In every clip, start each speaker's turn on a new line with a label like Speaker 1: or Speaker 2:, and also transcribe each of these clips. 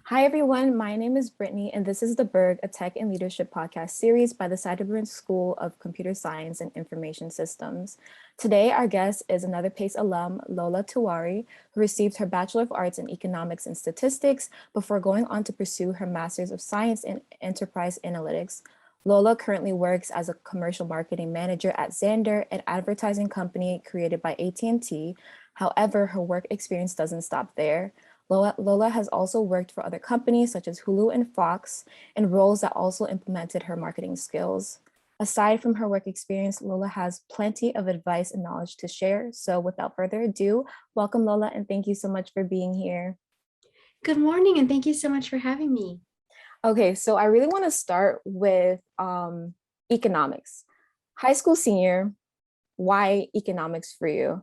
Speaker 1: Hi, everyone. My name is Brittany, and this is the Berg, a tech and leadership podcast series by the Seidenberg School of Computer Science and Information Systems. Today, our guest is another PACE alum, Lola Tiwari, who received her Bachelor of Arts in Economics and Statistics before going on to pursue her Master's of Science in Enterprise Analytics. Lola currently works as a commercial marketing manager at Xandr, an advertising company created by AT&T. However, her work experience doesn't stop there. Lola has also worked for other companies such as Hulu and Fox in roles that also implemented her marketing skills. Aside from her work experience, Lola has plenty of advice and knowledge to share. So without further ado, welcome Lola, and thank you so much for being here.
Speaker 2: Good morning, and thank you so much for having me.
Speaker 1: Okay, so I really want to start with economics. High school senior, why economics for you?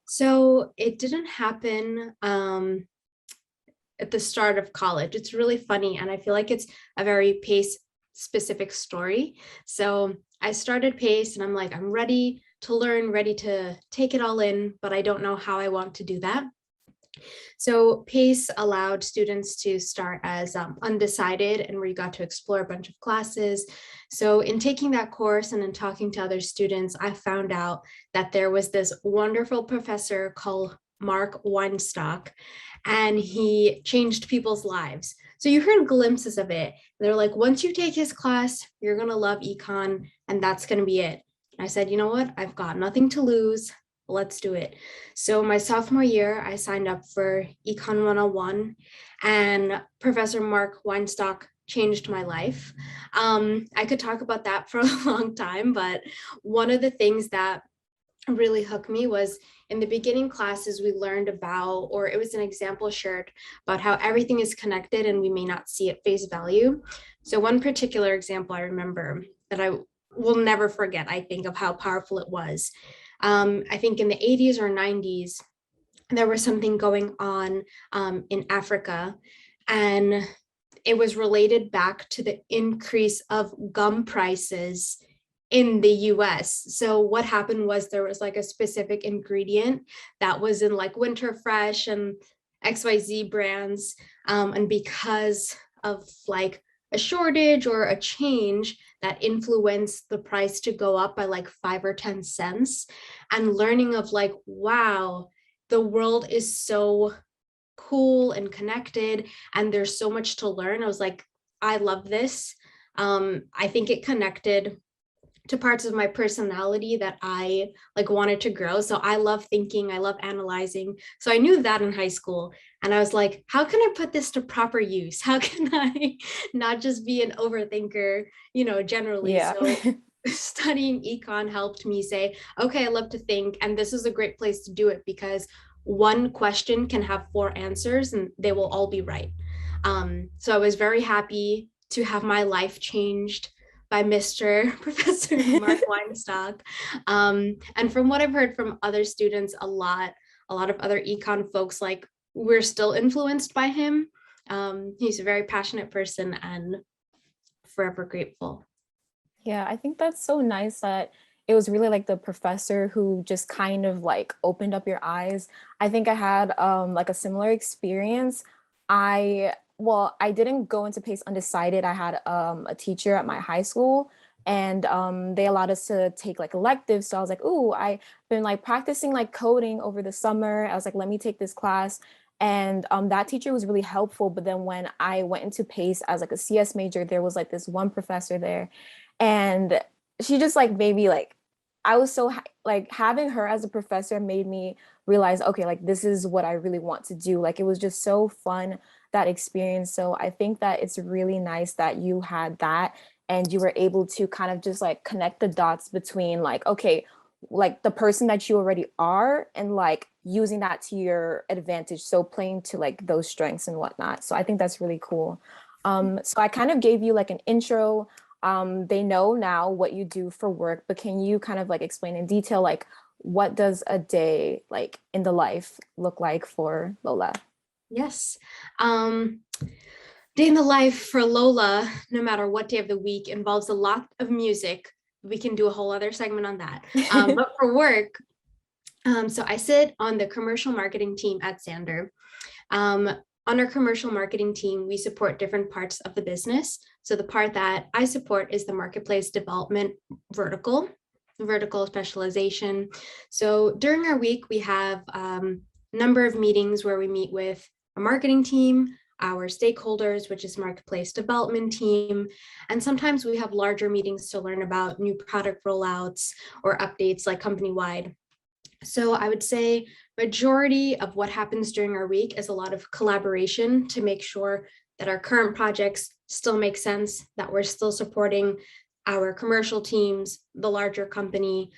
Speaker 2: So it didn't happen at the start of college. It's really funny, and I feel like it's a very PACE specific story. So I started PACE, and I'm like, I'm ready to learn, ready to take it all in, but I don't know how I want to do that. So PACE allowed students to start as undecided, and where you got to explore a bunch of classes. So in taking that course and in talking to other students, I found out that there was this wonderful professor called Mark Weinstock, and he changed people's lives. So you heard glimpses of it. They're like, once you take his class, you're going to love econ, and that's going to be it. I said, you know what? I've got nothing to lose. Let's do it. So my sophomore year, I signed up for Econ 101, and Professor Mark Weinstock changed my life. I could talk about that for a long time, but one of the things that really hooked me was in the beginning classes we learned about, or it was an example shared about how everything is connected and we may not see at face value. So one particular example I remember that I will never forget, I think, of how powerful it was. I think in the 80s or 90s, there was something going on in Africa, and it was related back to the increase of gum prices in the US. So what happened was there was like a specific ingredient that was in like Winter Fresh and XYZ brands. And because of like a shortage or a change that influenced the price to go up by like 5 or 10 cents, and learning of like, wow, the world is so cool and connected and there's so much to learn. I was like, I love this. I think it connected to parts of my personality that I like wanted to grow. So I love thinking, I love analyzing. So I knew that in high school. And I was like, how can I put this to proper use? How can I not just be an overthinker, generally?
Speaker 1: Yeah.
Speaker 2: So studying econ helped me say, okay, I love to think. And this is a great place to do it because one question can have four answers and they will all be right. So I was very happy to have my life changed by Mr. Professor Mark Weinstock. And from what I've heard from other students, a lot of other econ folks, like we're still influenced by him. He's a very passionate person and forever grateful.
Speaker 1: Yeah, I think that's so nice that it was really like the professor who just kind of like opened up your eyes. I think I had like a similar experience. I didn't go into PACE undecided. I had a teacher at my high school, and they allowed us to take like electives. So I was like, "Ooh, I've been like practicing like coding over the summer." I was like, "Let me take this class." And that teacher was really helpful. But then when I went into PACE as like a CS major, there was like this one professor there, and she just like made me like, I was so like having her as a professor made me realize, okay, like this is what I really want to do. Like it was just so fun, that experience. So I think that it's really nice that you had that and you were able to kind of just like connect the dots between like, okay, like the person that you already are and like using that to your advantage. So playing to like those strengths and whatnot. So I think that's really cool. So I kind of gave you like an intro. They know now what you do for work, but can you kind of like explain in detail, like what does a day like in the life look like for Lola?
Speaker 2: Yes. Day in the life for Lola, no matter what day of the week, involves a lot of music. We can do a whole other segment on that. But for work, so I sit on the commercial marketing team at Xandr. on our commercial marketing team, we support different parts of the business. So the part that I support is the marketplace development vertical, vertical specialization. So during our week, we have a number of meetings where we meet with a marketing team, our stakeholders, which is marketplace development team. And sometimes we have larger meetings to learn about new product rollouts or updates like company-wide. So I would say majority of what happens during our week is a lot of collaboration to make sure that our current projects still make sense, that we're still supporting our commercial teams, the larger company.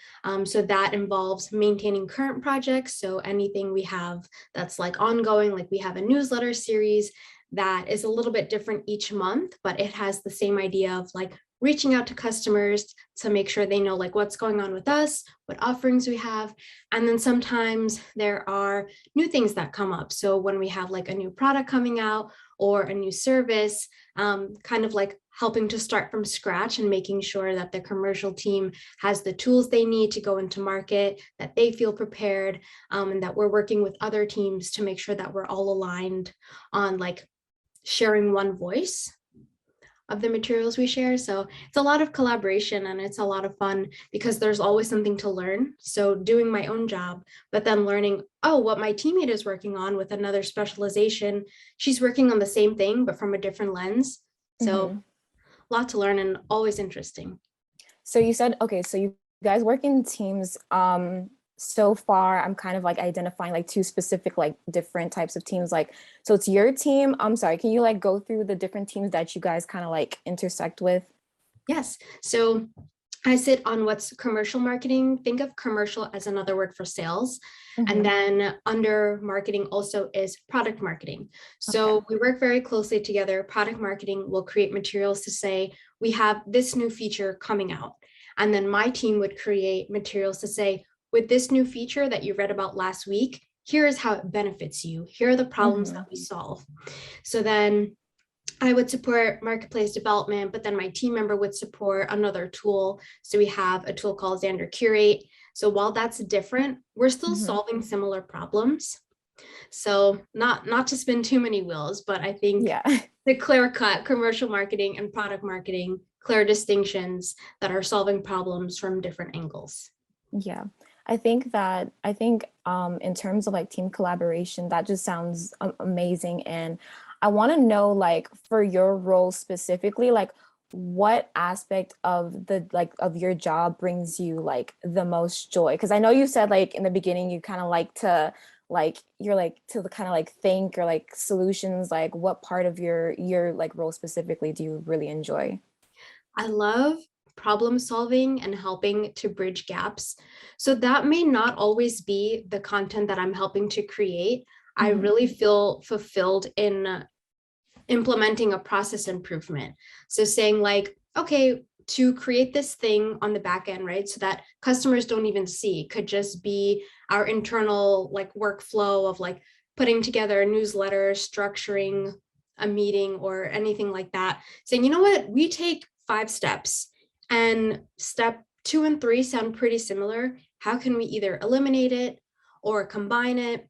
Speaker 2: So that involves maintaining current projects. So anything we have that's like ongoing, like we have a newsletter series that is a little bit different each month, but it has the same idea of like reaching out to customers to make sure they know like what's going on with us, what offerings we have. And then sometimes there are new things that come up. So when we have like a new product coming out or a new service, kind of like helping to start from scratch and making sure that the commercial team has the tools they need to go into market, that they feel prepared, and that we're working with other teams to make sure that we're all aligned on like sharing one voice of the materials we share. So it's a lot of collaboration and it's a lot of fun because there's always something to learn. So doing my own job, but then learning, oh, what my teammate is working on with another specialization, she's working on the same thing, but from a different lens. So a lot to learn and always interesting.
Speaker 1: So you said, okay, so you guys work in teams. So far, I'm kind of like identifying like two specific, like different types of teams. Like, so it's your team. I'm sorry, can you like go through the different teams that you guys kind of like intersect with?
Speaker 2: Yes. So I sit on what's commercial marketing. Think of commercial as another word for sales. And then under marketing also is product marketing. So
Speaker 1: Okay.
Speaker 2: we work very closely together. Product marketing will create materials to say, we have this new feature coming out. And then my team would create materials to say, with this new feature that you read about last week, here is how it benefits you. Here are the problems that we solve. So then I would support marketplace development, but then my team member would support another tool. So we have a tool called Xandr Curate. So while that's different, we're still solving similar problems. So not to spin too many wheels, but I think
Speaker 1: Yeah.
Speaker 2: the clear cut commercial marketing and product marketing, clear distinctions that are solving problems from different angles.
Speaker 1: Yeah. I think in terms of like team collaboration, that just sounds amazing. And I want to know like for your role specifically, like what aspect of the like of your job brings you like the most joy? Because I know you said like in the beginning you kind of like to like you're like to kind of like think or like solutions, like what part of your like role specifically do you really enjoy?
Speaker 2: I love problem solving and helping to bridge gaps. So that may not always be the content that I'm helping to create. I really feel fulfilled in implementing a process improvement. So saying like, okay, to create this thing on the back end, right? So that customers don't even see, could just be our internal like workflow of like putting together a newsletter, structuring a meeting or anything like that. Saying, you know what, we take 5 steps and step 2 and 3 sound pretty similar. How can we either eliminate it or combine it?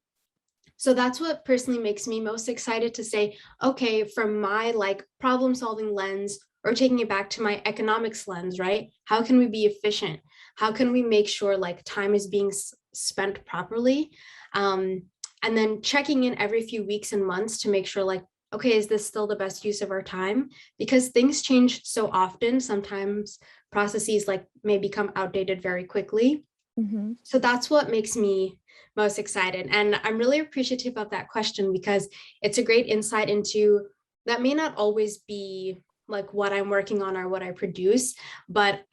Speaker 2: So that's what personally makes me most excited to say, okay, from my like problem solving lens or taking it back to my economics lens, right? How can we be efficient? How can we make sure like time is being spent properly? And then checking in every few weeks and months to make sure like, okay, is this still the best use of our time? Because things change so often. Sometimes processes like may become outdated very quickly. So that's what makes me most excited. And I'm really appreciative of that question because it's a great insight into that may not always be like what I'm working on or what I produce, but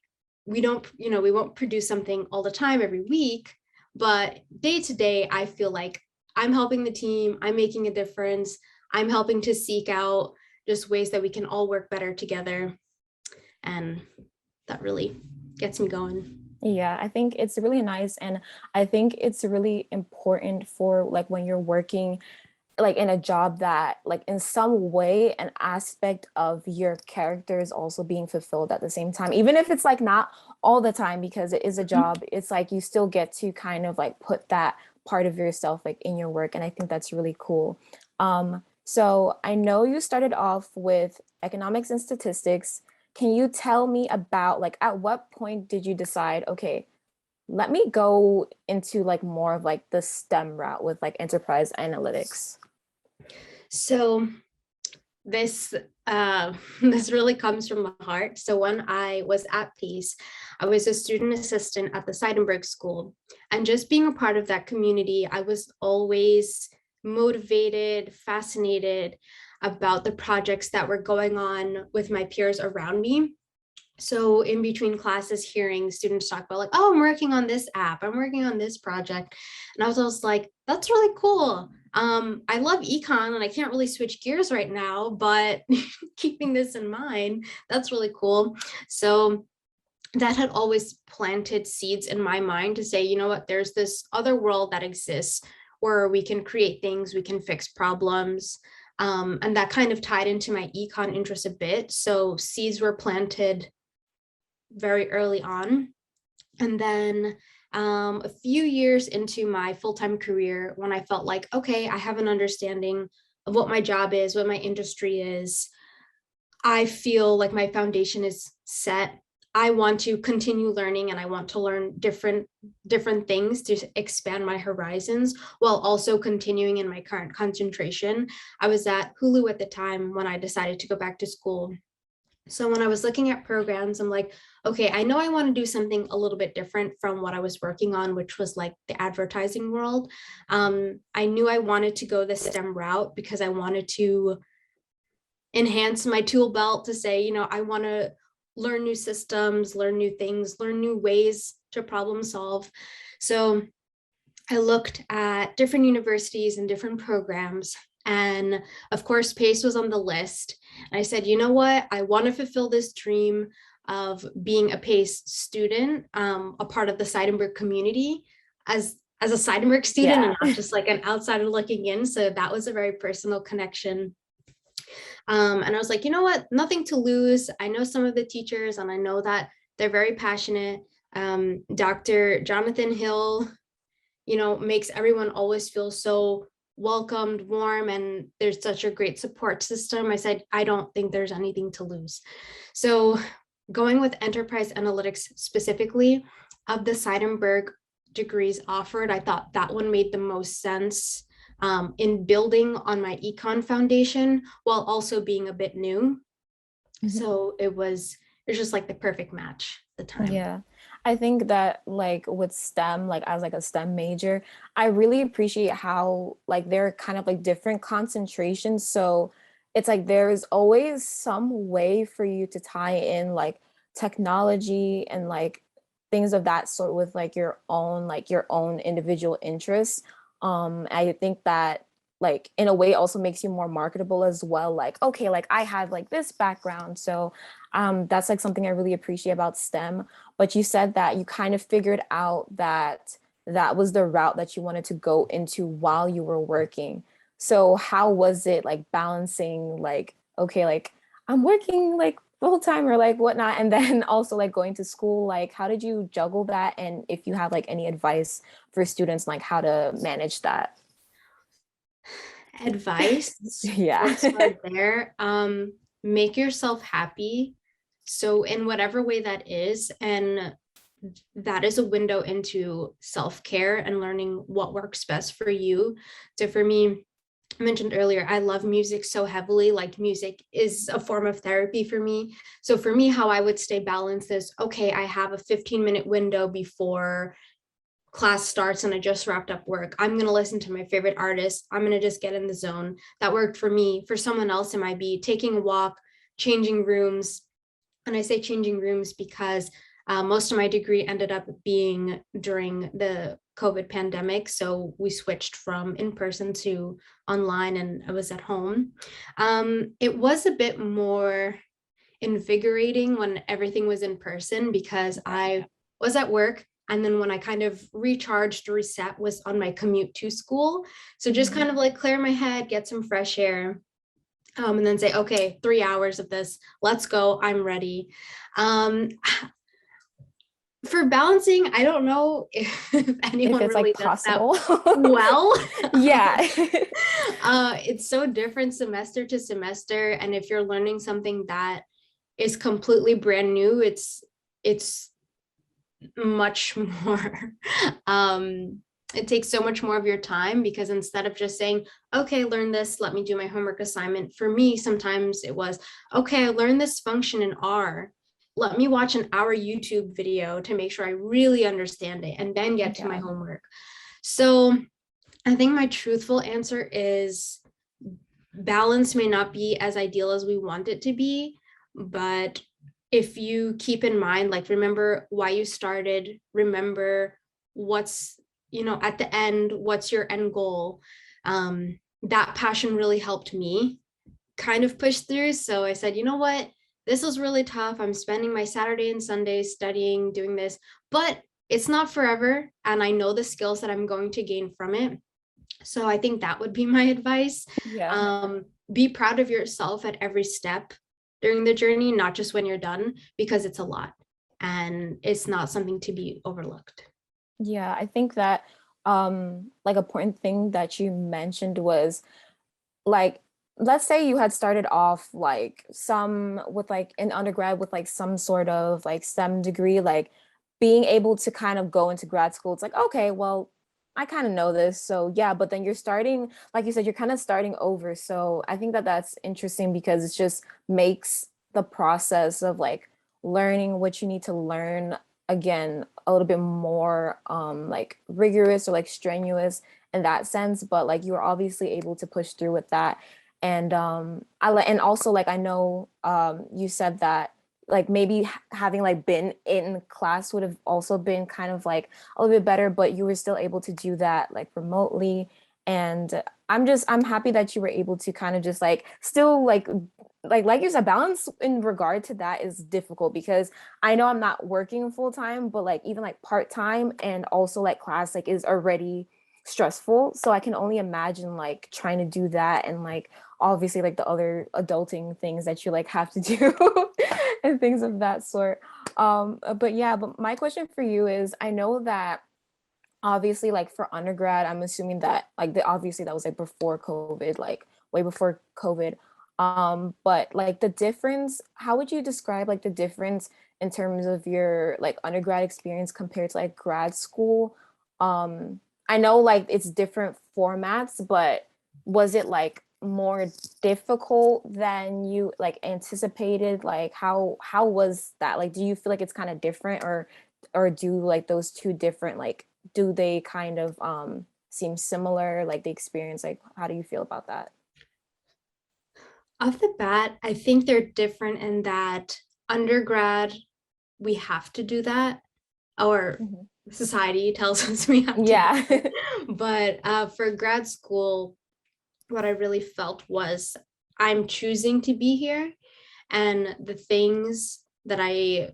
Speaker 2: we don't, we won't produce something all the time every week, but day to day, I feel like I'm helping the team, I'm making a difference, I'm helping to seek out just ways that we can all work better together. And that really gets me going.
Speaker 1: Yeah, I think it's really nice. And I think it's really important for like when you're working like in a job that like in some way an aspect of your character is also being fulfilled at the same time, even if it's like not all the time because it is a job. It's like you still get to kind of like put that part of yourself like in your work, and I think that's really cool. So I know you started off with economics and statistics. Can you tell me about like at what point did you decide, okay, let me go into like more of like the STEM route with like enterprise analytics?
Speaker 2: So this this really comes from my heart. So when I was at Pace, I was a student assistant at the Seidenberg school. And just being a part of that community, I was always motivated, fascinated about the projects that were going on with my peers around me. So in between classes, hearing students talk about like, oh, I'm working on this app, I'm working on this project. And I was always like, that's really cool. I love econ and I can't really switch gears right now, but keeping this in mind, that's really cool. So that had always planted seeds in my mind to say, you know what, there's this other world that exists where we can create things, we can fix problems. And that kind of tied into my econ interest a bit. So seeds were planted very early on. And then a few years into my full-time career, when I felt like, okay, I have an understanding of what my job is, what my industry is, I feel like my foundation is set. I want to continue learning and I want to learn different things to expand my horizons while also continuing in my current concentration. I was at Hulu at the time when I decided to go back to school. So when I was looking at programs, I'm like, okay, I know I want to do something a little bit different from what I was working on, which was like the advertising world. I knew I wanted to go the STEM route because I wanted to enhance my tool belt to say, you know, I want to learn new systems, learn new things, learn new ways to problem solve. So I looked at different universities and different programs. And of course, PACE was on the list. And I said, you know what? I want to fulfill this dream of being a PACE student, a part of the Seidenberg community as a Seidenberg student
Speaker 1: Yeah.
Speaker 2: and not just like an outsider looking in. So that was a very personal connection. And I was like, you know what? Nothing to lose. I know some of the teachers and I know that they're very passionate. Dr. Jonathan Hill, you know, makes everyone always feel so welcomed, warm, and there's such a great support system. I said, I don't think there's anything to lose. So going with enterprise analytics specifically, of the Seidenberg degrees offered, I thought that one made the most sense in building on my econ foundation while also being a bit new. So it was just like the perfect match at the time.
Speaker 1: Yeah. I think that like with STEM, like as like a STEM major, I really appreciate how like there are kind of like different concentrations. So it's like there is always some way for you to tie in like technology and like things of that sort with like your own individual interests. I think that like in a way also makes you more marketable as well. Like, okay, like I have like this background. So that's like something I really appreciate about STEM. But you said that you kind of figured out that that was the route that you wanted to go into while you were working. So how was it like balancing like, okay, like I'm working like full time or like whatnot, and then also like going to school? Like, how did you juggle that? And if you have like any advice for students, like how to manage that?
Speaker 2: Advice,
Speaker 1: Yeah.
Speaker 2: let's start there. Make yourself happy. So in whatever way that is, and that is a window into self-care and learning what works best for you. So for me, I mentioned earlier, I love music so heavily, like music is a form of therapy for me. So for me, how I would stay balanced is, okay, I have a 15-minute window before class starts and I just wrapped up work. I'm going to listen to my favorite artist. I'm going to just get in the zone. That worked for me. For someone else, it might be taking a walk, changing rooms. And I say changing rooms because most of my degree ended up being during the COVID pandemic. So we switched from in person to online and I was at home. It was a bit more invigorating when everything was in person because I was at work. And then when I kind of recharged, reset was on my commute to school. So just kind of like clear my head, get some fresh air, and then say, okay, 3 hours of this, let's go, I'm ready. Um, For balancing, I don't know if
Speaker 1: If
Speaker 2: anyone
Speaker 1: it's like
Speaker 2: really does that
Speaker 1: possible.
Speaker 2: well.
Speaker 1: Yeah.
Speaker 2: It's so different semester to semester, and if you're learning something that is completely brand new, it's much more it takes so much more of your time, because instead of just saying, okay, learn this, let me do my homework assignment, for me sometimes it was, okay, I learned this function in R, let me watch an hour YouTube video to make sure I really understand it and then get to my
Speaker 1: Yeah.
Speaker 2: homework. So I think my truthful answer is balance may not be as ideal as we want it to be, but if you keep in mind, like, remember why you started, remember what's, at the end, what's your end goal. That passion really helped me kind of push through. So I said, you know what, this was really tough. I'm spending my Saturday and Sunday studying, doing this, but it's not forever. And I know the skills that I'm going to gain from it. So I think that would be my advice.
Speaker 1: Yeah.
Speaker 2: Be proud of yourself at every step during the journey, not just when you're done, because it's a lot and it's not something to be overlooked.
Speaker 1: Yeah, I think that like important thing that you mentioned was like, let's say you had started off like some with like an undergrad with like some sort of like STEM degree, like being able to kind of go into grad school, it's like, okay, well, I kind of know this. So yeah, but then you're starting, like you said, you're kind of starting over. So I think that that's interesting because it just makes the process of like learning what you need to learn again a little bit more like rigorous or like strenuous in that sense, but like you were obviously able to push through with that. And and also like I know you said that like maybe having like been in class would have also been kind of like a little bit better, but you were still able to do that like remotely. And I'm happy that you were able to kind of just like still like you said, balance in regard to that is difficult because I know I'm not working full time, but like even like part time and also like class like is already stressful. So I can only imagine like trying to do that and like obviously like the other adulting things that you like have to do and things of that sort. But yeah, but my question for you is I know that obviously like for undergrad, I'm assuming that like obviously that was like before COVID, like way before COVID. But like the difference, how would you describe like the difference in terms of your like undergrad experience compared to like grad school? Um, I know like it's different formats, but was it like more difficult than you like anticipated? Like how was that? Like do you feel like it's kind of different or do like those two different like do they kind of seem similar like the experience, like how do you feel about that?
Speaker 2: Off the bat, I think they're different in that undergrad, we have to do that, or
Speaker 1: Mhm.
Speaker 2: society tells us we have to do
Speaker 1: Yeah.
Speaker 2: it. But for grad school, what I really felt was I'm choosing to be here, and the things that I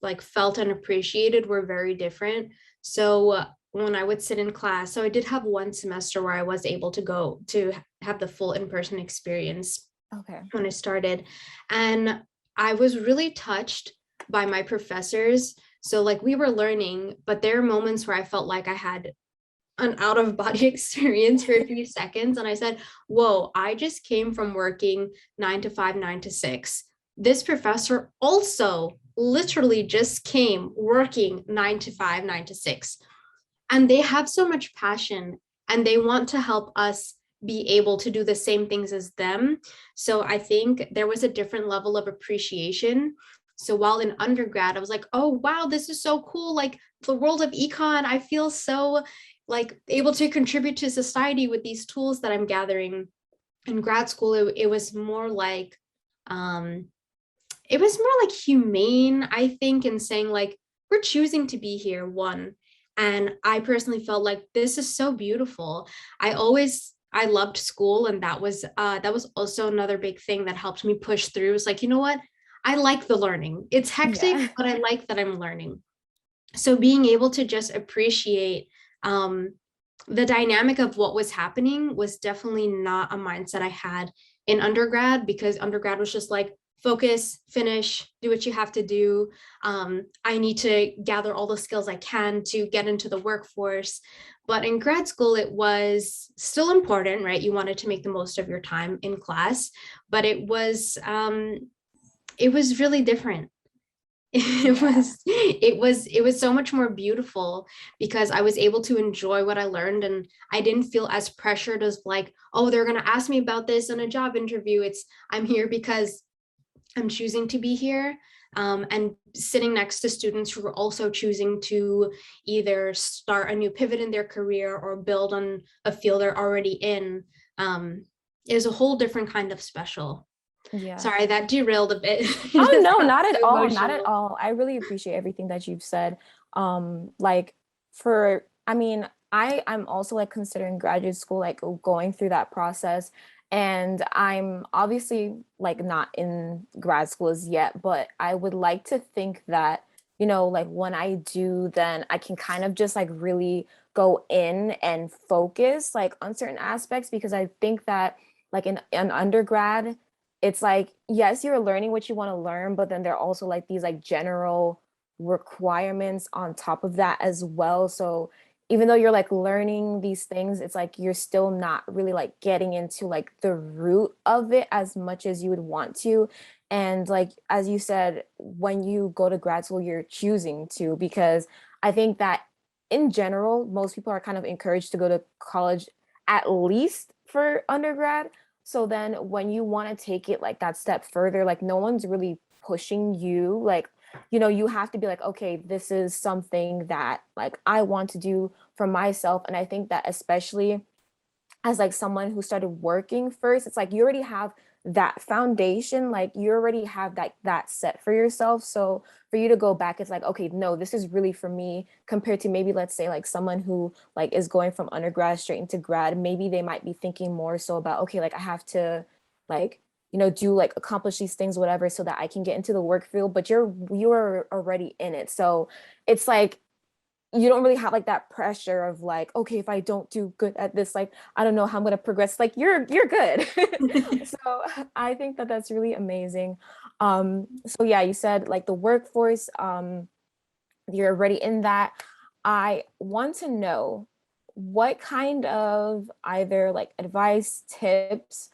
Speaker 2: like felt and appreciated were very different. So when I would sit in class, so I did have one semester where I was able to go to have the full in-person experience
Speaker 1: Okay.
Speaker 2: when I started, and I was really touched by my professors. So like we were learning, but there are moments where I felt like I had an out of body experience for a few seconds. And I said, whoa, I just came from working 9 to 5, 9 to 6. This professor also literally just came working 9 to 5, 9 to 6. And they have so much passion and they want to help us be able to do the same things as them. So I think there was a different level of appreciation. So while in undergrad, I was like, oh, wow, this is so cool. Like the world of econ, I feel so like able to contribute to society with these tools that I'm gathering. In grad school, it was more like, um, it was more like humane, I think, in saying like, we're choosing to be here, one. And I personally felt like this is so beautiful. I loved school, and that was also another big thing that helped me push through. It was like, you know what? I like the learning. It's hectic,
Speaker 1: Yeah.
Speaker 2: but I like that I'm learning. So being able to just appreciate um, the dynamic of what was happening was definitely not a mindset I had in undergrad, because undergrad was just like focus, finish, do what you have to do. I need to gather all the skills I can to get into the workforce. But in grad school, it was still important, right? You wanted to make the most of your time in class, but it was really different.
Speaker 1: Yeah.
Speaker 2: It was so much more beautiful because I was able to enjoy what I learned, and I didn't feel as pressured as like, oh, they're going to ask me about this in a job interview. It's I'm here because I'm choosing to be here, and sitting next to students who are also choosing to either start a new pivot in their career or build on a field they're already in, is a whole different kind of special.
Speaker 1: Yeah.
Speaker 2: Sorry, that derailed a bit. It
Speaker 1: Oh
Speaker 2: just
Speaker 1: no,
Speaker 2: got
Speaker 1: not at
Speaker 2: so
Speaker 1: all. Not at
Speaker 2: emotional.
Speaker 1: all. I really appreciate everything that you've said. Like for I mean, I'm also like considering graduate school, like going through that process. And I'm obviously like not in grad school as yet, but I would like to think that, like when I do, then I can kind of just like really go in and focus like on certain aspects because I think that like in an undergrad, it's like yes you're learning what you want to learn, but then there are also like these like general requirements on top of that as well. So even though you're like learning these things, it's like you're still not really like getting into like the root of it as much as you would want to. And like as you said, when you go to grad school you're choosing to, because I think that in general most people are kind of encouraged to go to college at least for undergrad. So then when you want to take it like that step further, like no one's really pushing you. Like, you have to be like, okay, this is something that like I want to do for myself. And I think that especially as like someone who started working first, it's like you already have that foundation, like you already have that set for yourself. So for you to go back, it's like, okay, no, this is really for me, compared to maybe let's say like someone who like is going from undergrad straight into grad. Maybe they might be thinking more so about, okay, like I have to like do like accomplish these things, whatever, so that I can get into the work field, but you're already in it. So it's like you don't really have like that pressure of like, okay, if I don't do good at this, like I don't know how I'm gonna progress. Like you're good. So I think that that's really amazing. So yeah, you said like the workforce, you're already in that. I want to know what kind of either like advice, tips,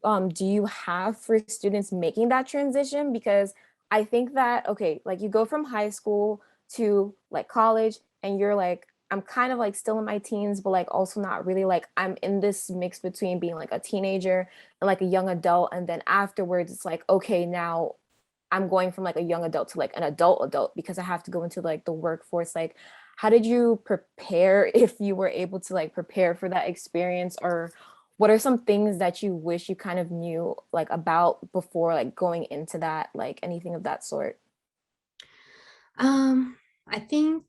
Speaker 1: do you have for students making that transition? Because I think that, okay, like you go from high school to like college and you're like, I'm kind of like still in my teens, but like also not really, like I'm in this mix between being like a teenager and like a young adult. And then afterwards, it's like, okay, now I'm going from like a young adult to like an adult because I have to go into like the workforce. Like, how did you prepare, if you were able to like prepare for that experience? Or what are some things that you wish you kind of knew like about before like going into that, like anything of that sort?
Speaker 2: I think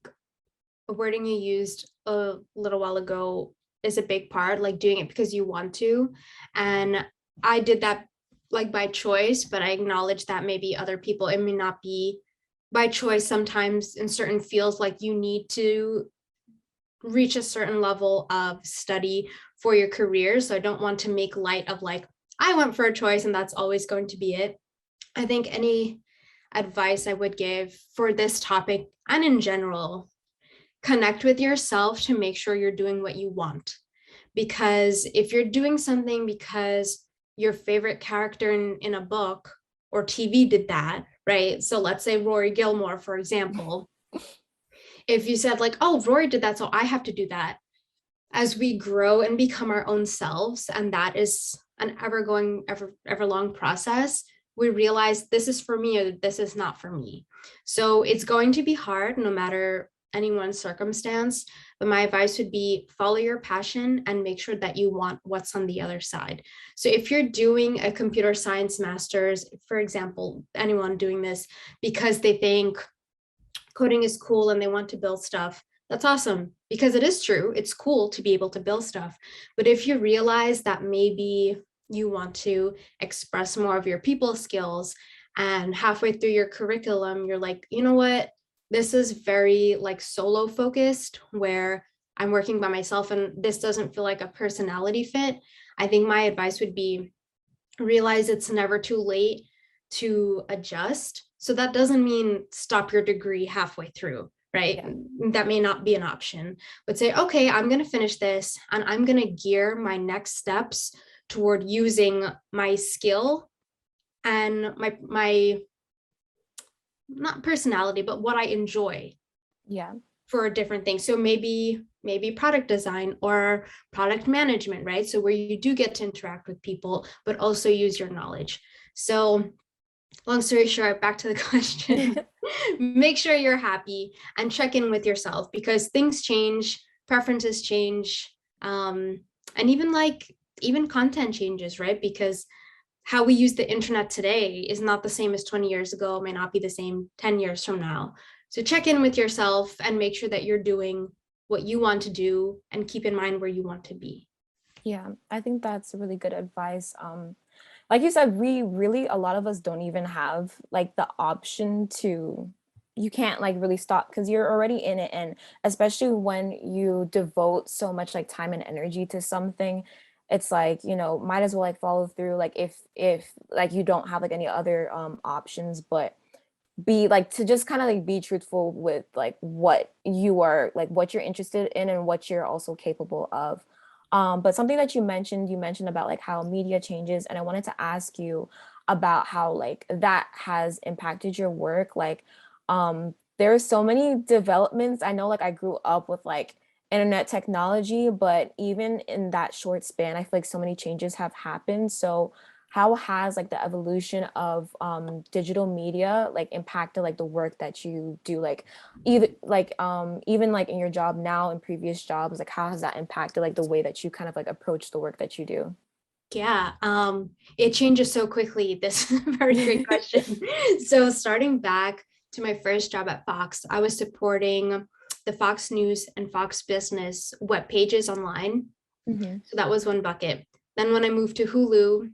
Speaker 2: a wording you used a little while ago is a big part, like doing it because you want to. And I did that like by choice, but I acknowledge that maybe other people, it may not be by choice. Sometimes in certain fields, like you need to reach a certain level of study for your career. So I don't want to make light of like, I went for a choice and that's always going to be it. I think any advice I would give for this topic and in general, connect with yourself to make sure you're doing what you want. Because if you're doing something because your favorite character in a book or TV did that, right? So let's say Rory Gilmore, for example. If you said, like, oh, Rory did that, so I have to do that. As we grow and become our own selves, and that is an ever going, ever long process, we realize this is for me or this is not for me. So it's going to be hard no matter anyone's circumstance, but my advice would be follow your passion and make sure that you want what's on the other side. So if you're doing a computer science master's, for example, anyone doing this because they think coding is cool and they want to build stuff, that's awesome, because it is true. It's cool to be able to build stuff. But if you realize that maybe you want to express more of your people skills, and halfway through your curriculum, you're like, you know what? This is very like solo focused, where I'm working by myself and this doesn't feel like a personality fit. I think my advice would be realize it's never too late to adjust. So that doesn't mean stop your degree halfway through, right?
Speaker 1: Yeah.
Speaker 2: That may not be an option, but say, okay, I'm going to finish this and I'm going to gear my next steps toward using my skill and my not personality, but what I enjoy
Speaker 1: Yeah.
Speaker 2: for different things. So maybe product design or product management, right? So where you do get to interact with people, but also use your knowledge. So long story short, back to the question, make sure you're happy and check in with yourself because things change, preferences change, and even content changes, right? Because how we use the internet today is not the same as 20 years ago, may not be the same 10 years from now. So check in with yourself and make sure that you're doing what you want to do and keep in mind where you want to be.
Speaker 1: Yeah, I think that's really good advice. Like you said, we really, a lot of us don't even have like the option to, you can't like really stop because you're already in it. And especially when you devote so much like time and energy to something, it's like, you know, might as well like follow through. Like if like you don't have like any other options, but be like to just kind of like be truthful with like what you are like what you're interested in and what you're also capable of. But something that you mentioned about like how media changes, and I wanted to ask you about how like that has impacted your work. Like there are so many developments. I know like I grew up with like internet technology, but even in that short span I feel like so many changes have happened. So how has like the evolution of digital media like impacted like the work that you do, like either like even like in your job now and previous jobs, like how has that impacted like the way that you kind of like approach the work that you do?
Speaker 2: Yeah, it changes so quickly. This is a very great question. So starting back to my first job at Fox, I was supporting the Fox News and Fox Business web pages online.
Speaker 1: Hmm.
Speaker 2: So that was one bucket. Then when I moved to Hulu,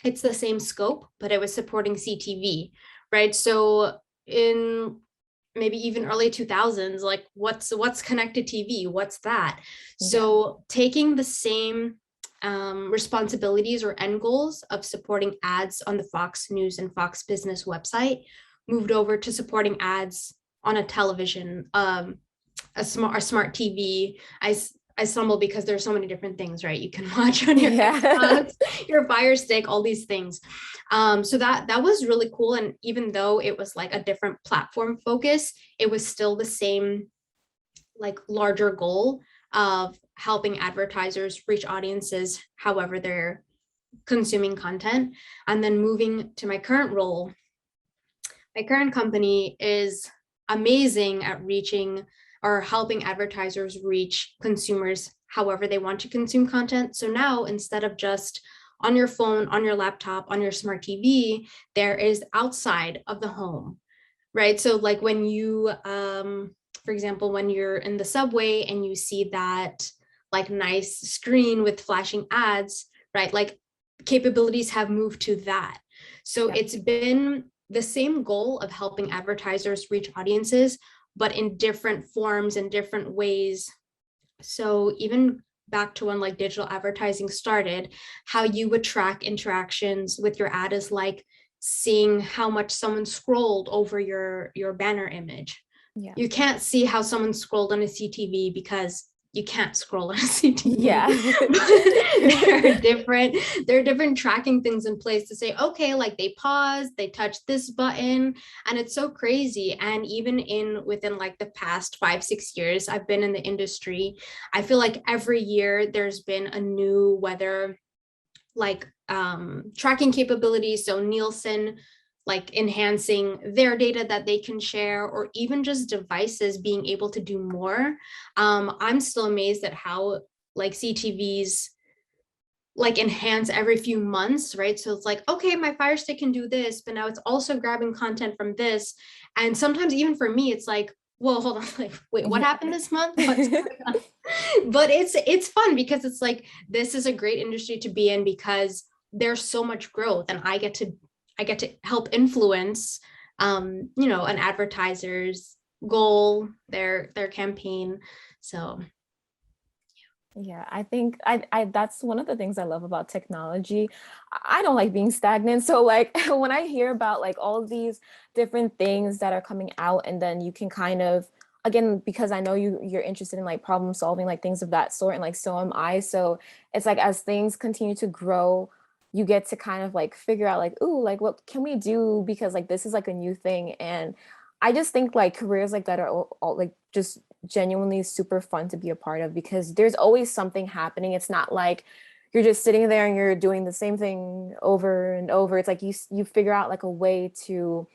Speaker 2: it's the same scope, but it was supporting CTV, right? So in maybe even early 2000s, like what's connected TV? What's that?
Speaker 1: Yeah.
Speaker 2: So taking the same responsibilities or end goals of supporting ads on the Fox News and Fox Business website, moved over to supporting ads on a television, a smart TV. I stumble because there's so many different things, right? You can watch on your
Speaker 1: Yeah.
Speaker 2: Xbox, your Fire Stick, all these things. So that was really cool. And even though it was like a different platform focus, it was still the same like larger goal of helping advertisers reach audiences however they're consuming content. And then moving to my current role, my current company is amazing at reaching or helping advertisers reach consumers however they want to consume content. So now instead of just on your phone, on your laptop, on your smart TV, there is outside of the home, right? So like when you for example, when you're in the subway and you see that like nice screen with flashing ads, right? Like capabilities have moved to that. So
Speaker 1: Yeah.
Speaker 2: it's been the same goal of helping advertisers reach audiences, but in different forms and different ways. So even back to when like digital advertising started, how you would track interactions with your ad is like seeing how much someone scrolled over your banner image.
Speaker 1: Yeah.
Speaker 2: You can't see how someone scrolled on a CTV because you can't scroll on a CTV.
Speaker 1: Yeah.
Speaker 2: But there are different tracking things in place to say, okay, like they paused, they touched this button, and it's so crazy. And even within like the past 5-6 years I've been in the industry, I feel like every year there's been a new, whether like tracking capabilities, so Nielsen like enhancing their data that they can share, or even just devices being able to do more. I'm still amazed at how like CTVs like enhance every few months, right? So it's like, okay, my Fire Stick can do this, but now it's also grabbing content from this. And sometimes even for me, it's like, whoa, hold on, like, wait, what happened this month? What's going on? But it's fun because it's like this is a great industry to be in because there's so much growth, and I get to help influence an advertiser's goal, their campaign. So
Speaker 1: Yeah, I think I that's one of the things I love about technology. I don't like being stagnant. So like when I hear about like all of these different things that are coming out and then you can kind of again because I know you're interested in like problem solving like things of that sort and like so am I. So it's like as things continue to grow, you get to kind of like figure out like ooh like what can we do because like this is like a new thing and I just think like careers like that are all like just genuinely super fun to be a part of because there's always something happening. It's not like you're just sitting there and you're doing the same thing over and over. It's like you figure out like a way to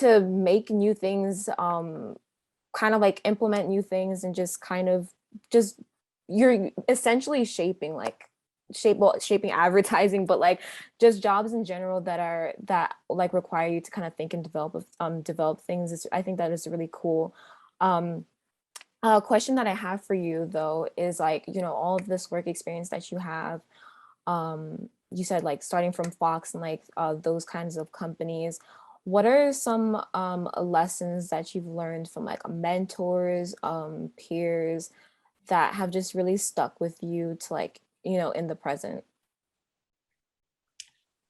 Speaker 1: make new things, kind of like implement new things and just kind of just you're essentially shaping like shaping advertising, but like just jobs in general that like require you to kind of think and develop things. I think that is really cool. Um, a question that I have for you though is like, you know, all of this work experience that you have, you said like starting from Fox and like those kinds of companies. What are some lessons that you've learned from like mentors, peers that have just really stuck with you to like, you know, in the present?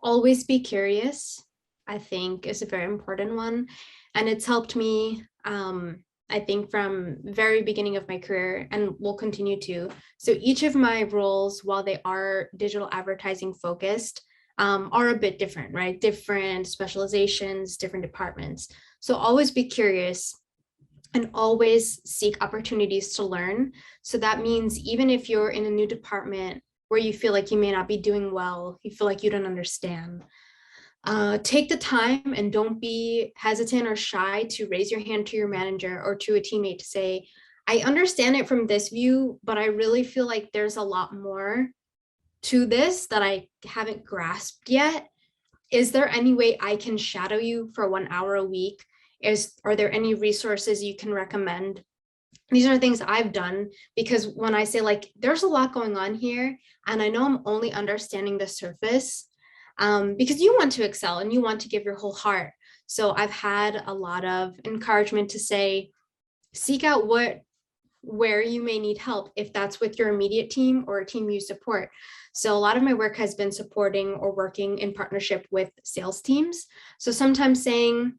Speaker 2: Always be curious, I think, is a very important one. And it's helped me, I think, from very beginning of my career and will continue to. So each of my roles, while they are digital advertising focused, are a bit different, right? Different specializations, different departments. So always be curious and always seek opportunities to learn. So that means even if you're in a new department where you feel like you may not be doing well, you feel like you don't understand, take the time and don't be hesitant or shy to raise your hand to your manager or to a teammate to say, I understand it from this view, but I really feel like there's a lot more to this that I haven't grasped yet. Is there any way I can shadow you for 1 hour a week? Are there any resources you can recommend? These are things I've done because when I say like there's a lot going on here and I know I'm only understanding the surface, because you want to excel and you want to give your whole heart. So I've had a lot of encouragement to say seek out where you may need help, if that's with your immediate team or a team you support. So a lot of my work has been supporting or working in partnership with sales teams. So sometimes saying,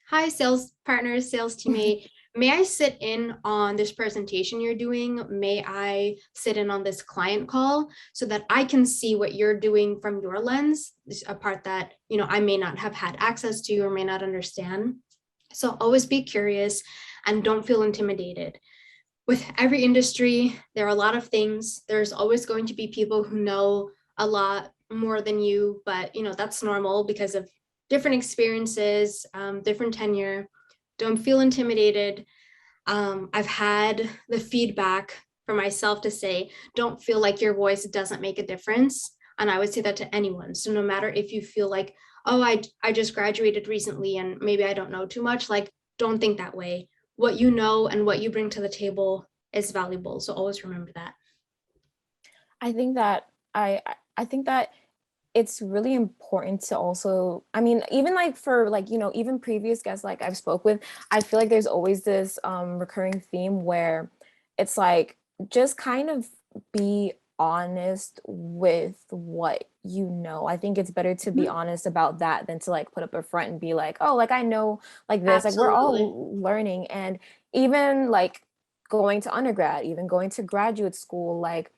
Speaker 2: hi, sales partners, sales teammate, may I sit in on this presentation you're doing? May I sit in on this client call so that I can see what you're doing from your lens, a part that, you know, I may not have had access to or may not understand. So always be curious and don't feel intimidated. With every industry, there are a lot of things. There's always going to be people who know a lot more than you, but you know, that's normal because of different experiences, different tenure. Don't feel intimidated. I've had the feedback for myself to say, don't feel like your voice doesn't make a difference. And I would say that to anyone. So no matter if you feel like, oh, I just graduated recently and maybe I don't know too much, like, don't think that way. What you know and what you bring to the table is valuable. So always remember that.
Speaker 1: I think that I think that it's really important to also I mean even like for like you know even previous guests like I've spoke with I feel like there's always this recurring theme where it's like just kind of be honest with what you know. I think it's better to be
Speaker 2: Mhm.
Speaker 1: honest about that than to like put up a front and be like oh like I know like this like we're
Speaker 2: Absolutely.
Speaker 1: all learning and even like going to undergrad even going to graduate school like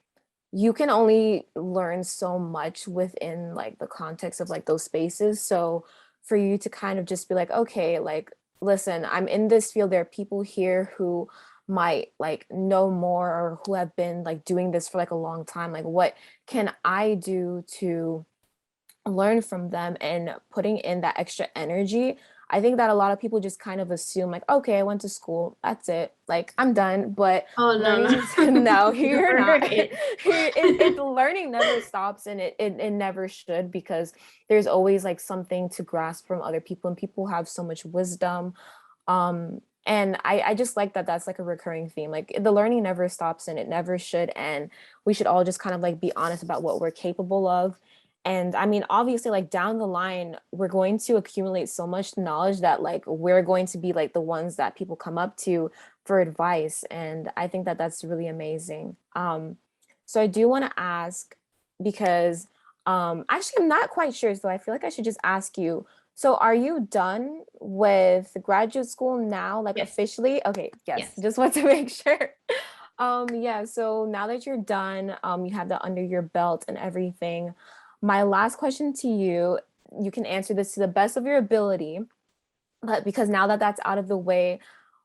Speaker 1: you can only learn so much within like the context of like those spaces. So for you to kind of just be like, okay, like, listen, I'm in this field. There are people here who might like know more or who have been like doing this for like a long time. Like, what can I do to learn from them and putting in that extra energy? I think that a lot of people just kind of assume like, okay, I went to school, that's it, like I'm done. But
Speaker 2: Oh, no,
Speaker 1: learning is
Speaker 2: no.
Speaker 1: no, you're
Speaker 2: Never
Speaker 1: not.
Speaker 2: heard it.
Speaker 1: Learning never stops, and it never should because there's always like something to grasp from other people, and people have so much wisdom. And I just like that that's like a recurring theme. Like the learning never stops and it never should. And we should all just kind of like be honest about what we're capable of. And I mean, obviously, like down the line, we're going to accumulate so much knowledge that like we're going to be like the ones that people come up to for advice. And I think that that's really amazing. So I do want to ask because actually I'm not quite sure, so I feel like I should just ask you. So are you done with graduate school now, like
Speaker 2: Yes.
Speaker 1: officially? Okay, yes,
Speaker 2: Yes.
Speaker 1: just want to make sure. Yeah, so now that you're done, you have that under your belt and everything. My last question to you, you can answer this to the best of your ability, but because now that that's out of the way,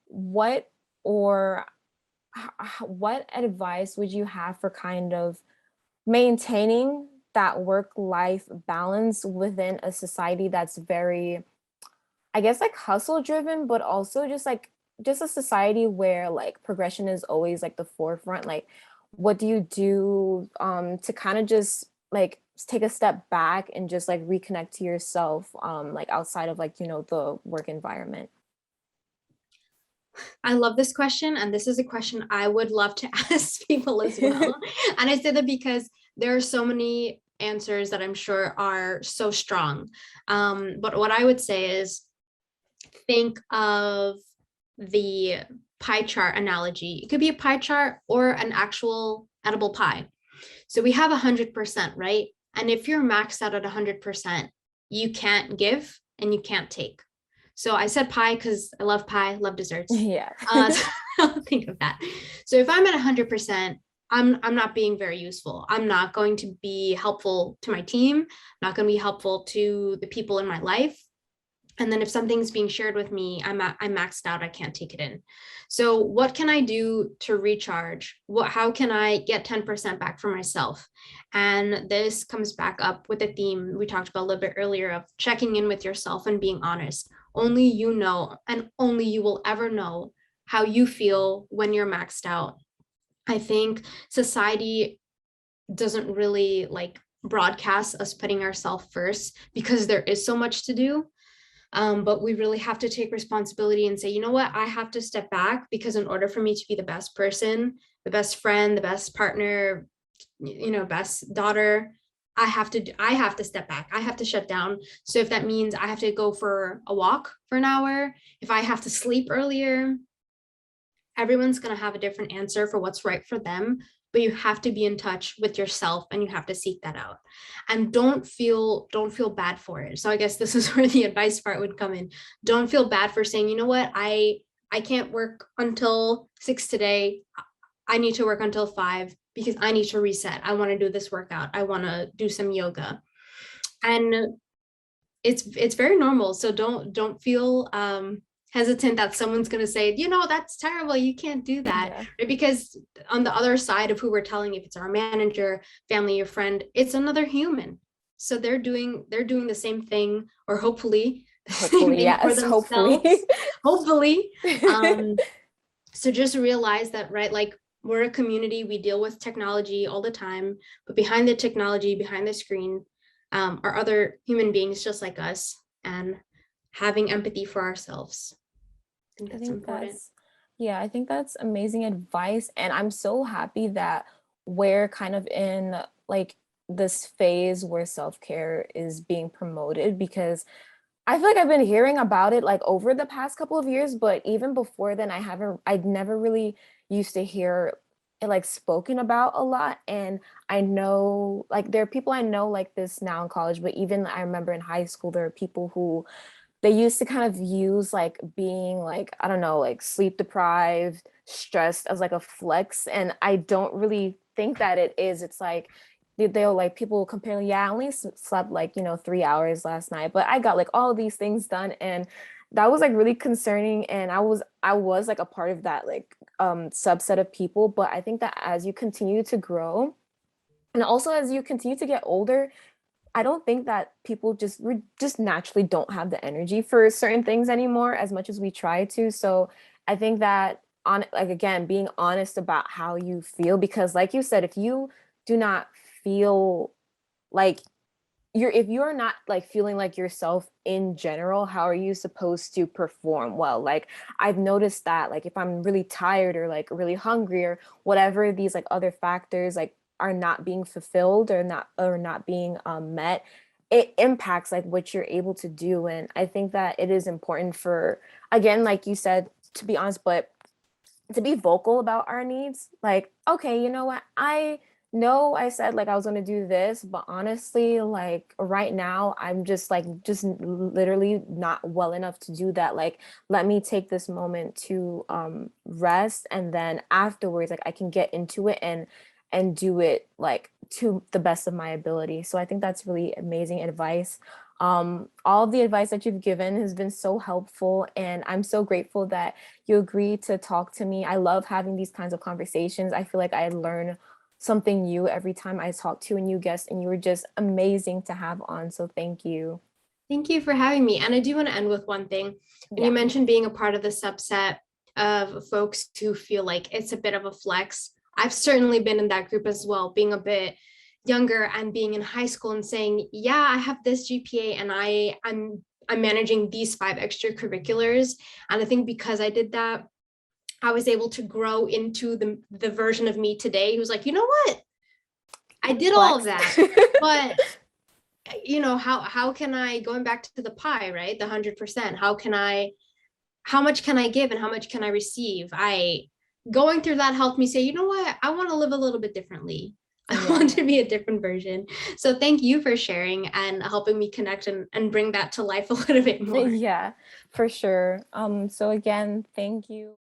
Speaker 1: what or what advice would you have for kind of maintaining that work-life balance within a society that's very, I guess, like hustle driven, but also just like just a society where like progression is always like the forefront. Like, what do you do to kind of just like take a step back and just like reconnect to yourself like outside of like, the work environment?
Speaker 2: I love this question, and this is a question I would love to ask people as well. And I say that because there are so many answers that I'm sure are so strong. But what I would say is think of the pie chart analogy. It could be a pie chart or an actual edible pie. So we have 100%, right? And if you're maxed out at 100%, you can't give and you can't take. So I said pie because I love pie, love desserts.
Speaker 1: Yeah.
Speaker 2: So think of that. So if I'm at 100%, I'm not being very useful. I'm not going to be helpful to my team, not going to be helpful to the people in my life. And then if something's being shared with me, I'm maxed out, I can't take it in. So what can I do to recharge? How can I get 10% back for myself? And this comes back up with a theme we talked about a little bit earlier of checking in with yourself and being honest. Only you know, and only you will ever know how you feel when you're maxed out. I think society doesn't really like broadcast us putting ourselves first because there is so much to do. But we really have to take responsibility and say, you know what, I have to step back because in order for me to be the best person, the best friend, the best partner, best daughter, I have to step back. I have to shut down. So if that means I have to go for a walk for an hour, if I have to sleep earlier, everyone's going to have a different answer for what's right for them, but you have to be in touch with yourself and you have to seek that out, and don't feel bad for it. So I guess this is where the advice part would come in. Don't feel bad for saying, you know what, I can't work until 6 today. I need to work until 5 because I need to reset. I want to do this workout. I want to do some yoga. And it's very normal. So don't feel hesitant that someone's going to say, that's terrible, you can't do that,
Speaker 1: Yeah.
Speaker 2: right? Because on the other side of who we're telling, if it's our manager, family, or friend, it's another human. So they're doing the same thing, or hopefully the same
Speaker 1: Hopefully,
Speaker 2: thing for
Speaker 1: yes, hopefully.
Speaker 2: themselves, hopefully. So just realize that, right? Like, we're a community, we deal with technology all the time, but behind the technology, behind the screen, are other human beings just like us, and having empathy for ourselves. I think
Speaker 1: I
Speaker 2: that's
Speaker 1: think
Speaker 2: important.
Speaker 1: that's, yeah, I think that's amazing advice. And I'm so happy that we're kind of in like this phase where self-care is being promoted because I feel like I've been hearing about it like over the past couple of years, but even before then, I'd never really used to hear it like spoken about a lot. And I know like there are people I know like this now in college, but even I remember in high school, there are people who they used to kind of use like being like, I don't know, like sleep deprived, stressed as like a flex. And I don't really think that it is. It's like they'll like people compare, yeah, I only slept like, 3 hours last night, but I got like all of these things done. And that was like really concerning. And I was like a part of that like subset of people. But I think that as you continue to grow, and also as you continue to get older, I don't think that people we just naturally don't have the energy for certain things anymore as much as we try to. So I think that on like again, being honest about how you feel, because like you said, if you do not feel like if you're not like feeling like yourself in general, how are you supposed to perform well? Like I've noticed that like if I'm really tired or like really hungry or whatever these like other factors like are not being fulfilled or not being met, it impacts like what you're able to do. And I think that it is important for, again, like you said, to be honest, but to be vocal about our needs. Like, okay, you know what? I No, I said like I was gonna do this, but honestly, like right now, I'm just like literally not well enough to do that. Like, let me take this moment to rest, and then afterwards, like I can get into it and do it like to the best of my ability. So I think that's really amazing advice. All of the advice that you've given has been so helpful, and I'm so grateful that you agreed to talk to me. I love having these kinds of conversations. I feel like I learn something new every time I talk to a new guest, and you were just amazing to have on. So thank you.
Speaker 2: Thank you for having me. And I do want to end with one thing. When you
Speaker 1: Yeah.
Speaker 2: mentioned being a part of the subset of folks who feel like it's a bit of a flex, I've certainly been in that group as well, being a bit younger and being in high school and saying, yeah, I have this GPA and I'm managing these 5 extracurriculars. And I think because I did that, I was able to grow into the version of me today who's like, you know what? I did all of
Speaker 1: Flex.
Speaker 2: that, but how can I, going back to the pie, right, the 100%, how much can I give and how much can I receive? I Going through that helped me say, you know what, I want to live a little bit differently. I want
Speaker 1: Yeah.
Speaker 2: to be a different version. So thank you for sharing and helping me connect and bring that to life a little bit more.
Speaker 1: Yeah, for sure. So again, thank you.